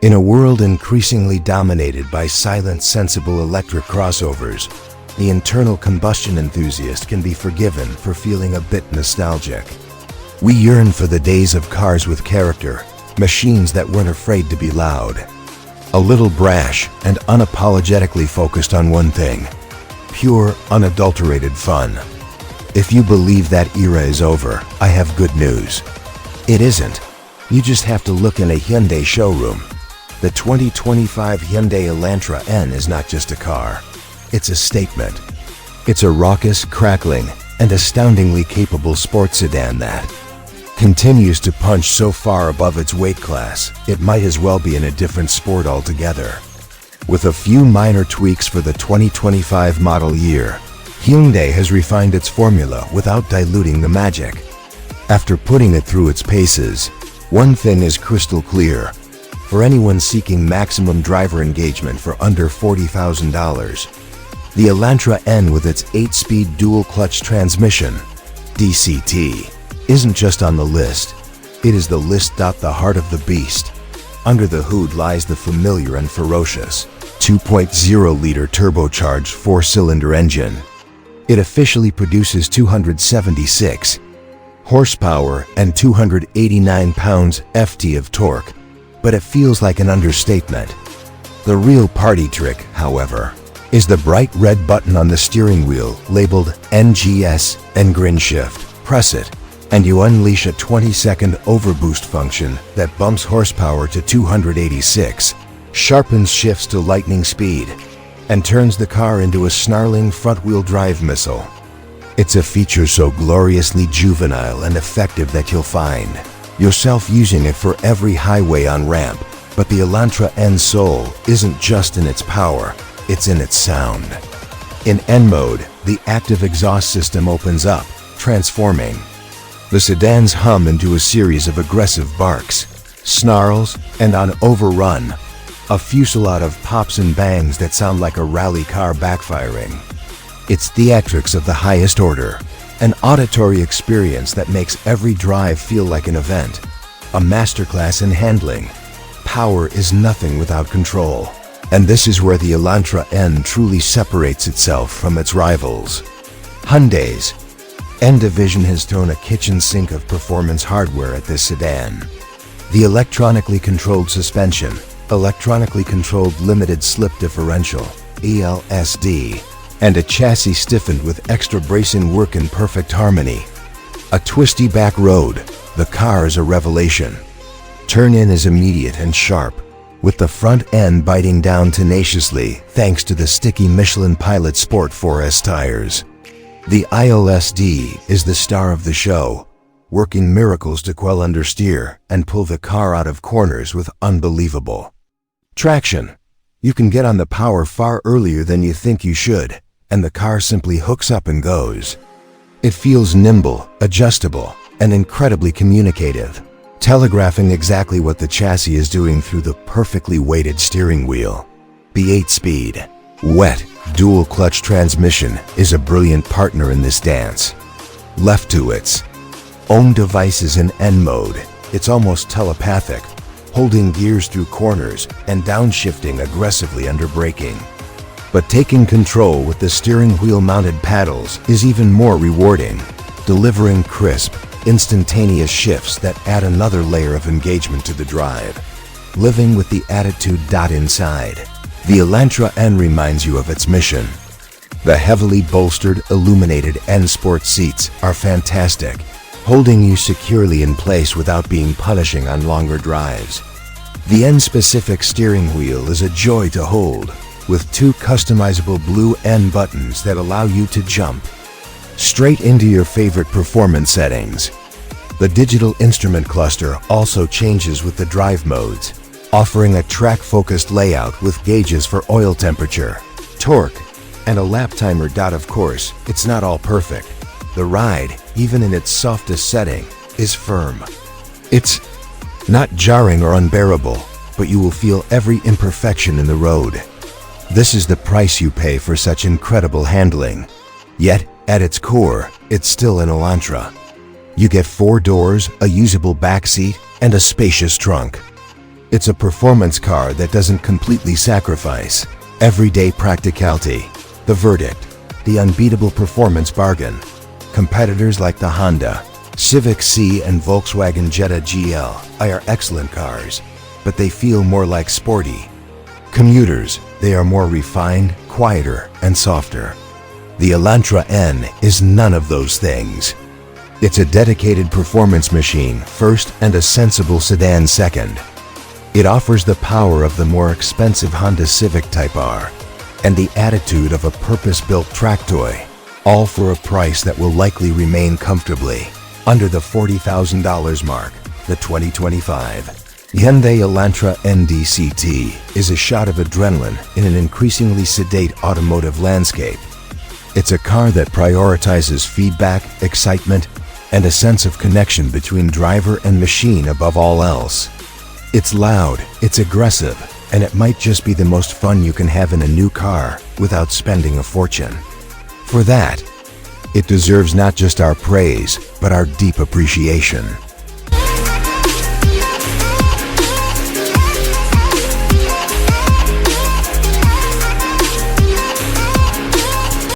In a world increasingly dominated by silent, sensible electric crossovers, the internal combustion enthusiast can be forgiven for feeling a bit nostalgic. We yearn for the days of cars with character, machines that weren't afraid to be loud. A little brash and unapologetically focused on one thing: pure, unadulterated fun. If you believe that era is over, I have good news. It isn't. You just have to look in a Hyundai showroom. The 2025 Hyundai Elantra N is not just a car. It's a statement. It's a raucous, crackling, and astoundingly capable sports sedan that continues to punch so far above its weight class, it might as well be in a different sport altogether. With a few minor tweaks for the 2025 model year, Hyundai has refined its formula without diluting the magic. After putting it through its paces, one thing is crystal clear. For anyone seeking maximum driver engagement for under $40,000, the Elantra N with its 8-speed dual-clutch transmission, DCT, isn't just on the list. It is the list. The heart of the beast. Under the hood lies the familiar and ferocious 2.0-liter turbocharged 4-cylinder engine. It officially produces 276 horsepower and 289 pounds-ft of torque, but it feels like an understatement. The real party trick, however, is the bright red button on the steering wheel labeled NGS and Grin Shift. Press it, and you unleash a 20-second overboost function that bumps horsepower to 286, sharpens shifts to lightning speed, and turns the car into a snarling front-wheel drive missile. It's a feature so gloriously juvenile and effective that you'll find yourself using it for every highway on-ramp. But the Elantra N soul isn't just in its power, it's in its sound. In N mode, the active exhaust system opens up, transforming the sedan's hum into a series of aggressive barks, snarls, and on overrun, a fusillade of pops and bangs that sound like a rally car backfiring. It's theatrics of the highest order, an auditory experience that makes every drive feel like an event, a masterclass in handling. Power is nothing without control, and this is where the Elantra N truly separates itself from its rivals. Hyundai's N division has thrown a kitchen sink of performance hardware at this sedan. The electronically controlled suspension, electronically controlled limited slip differential, ELSD, and a chassis stiffened with extra bracing work in perfect harmony. A twisty back road, the car is a revelation. Turn-in is immediate and sharp, with the front end biting down tenaciously thanks to the sticky Michelin Pilot Sport 4S tires. The ILSD is the star of the show, working miracles to quell understeer and pull the car out of corners with unbelievable traction. You can get on the power far earlier than you think you should, and the car simply hooks up and goes. It feels nimble, adjustable, and incredibly communicative, telegraphing exactly what the chassis is doing through the perfectly weighted steering wheel. The 8-speed, wet, dual-clutch transmission is a brilliant partner in this dance. Left to its own devices in N mode, it's almost telepathic, holding gears through corners and downshifting aggressively under braking. But taking control with the steering wheel mounted paddles is even more rewarding, delivering crisp, instantaneous shifts that add another layer of engagement to the drive. Living with the attitude. Inside, the Elantra N reminds you of its mission. The heavily bolstered, illuminated N Sport seats are fantastic, holding you securely in place without being punishing on longer drives. The N-specific steering wheel is a joy to hold, with 2 customizable blue N buttons that allow you to jump straight into your favorite performance settings. The digital instrument cluster also changes with the drive modes, offering a track-focused layout with gauges for oil temperature, torque, and a lap timer. Of course, it's not all perfect. The ride, even in its softest setting, is firm. It's not jarring or unbearable, but you will feel every imperfection in the road. This is the price you pay for such incredible handling. Yet, At its core, it's still an Elantra. You get 4 doors, a usable back seat, and a spacious trunk. It's a performance car that doesn't completely sacrifice everyday practicality. The verdict: the unbeatable performance bargain. Competitors like the Honda Civic C and Volkswagen Jetta GL are excellent cars, but they feel more like sporty. Commuters, they are more refined, quieter, and softer. The Elantra N is none of those things. It's a dedicated performance machine first and a sensible sedan second. It offers the power of the more expensive Honda Civic Type R and the attitude of a purpose-built track toy, all for a price that will likely remain comfortably under the $40,000 mark. The 2025 Hyundai Elantra N DCT is a shot of adrenaline in an increasingly sedate automotive landscape. It's a car that prioritizes feedback, excitement, and a sense of connection between driver and machine above all else. It's loud, it's aggressive, and it might just be the most fun you can have in a new car without spending a fortune. For that, it deserves not just our praise, but our deep appreciation.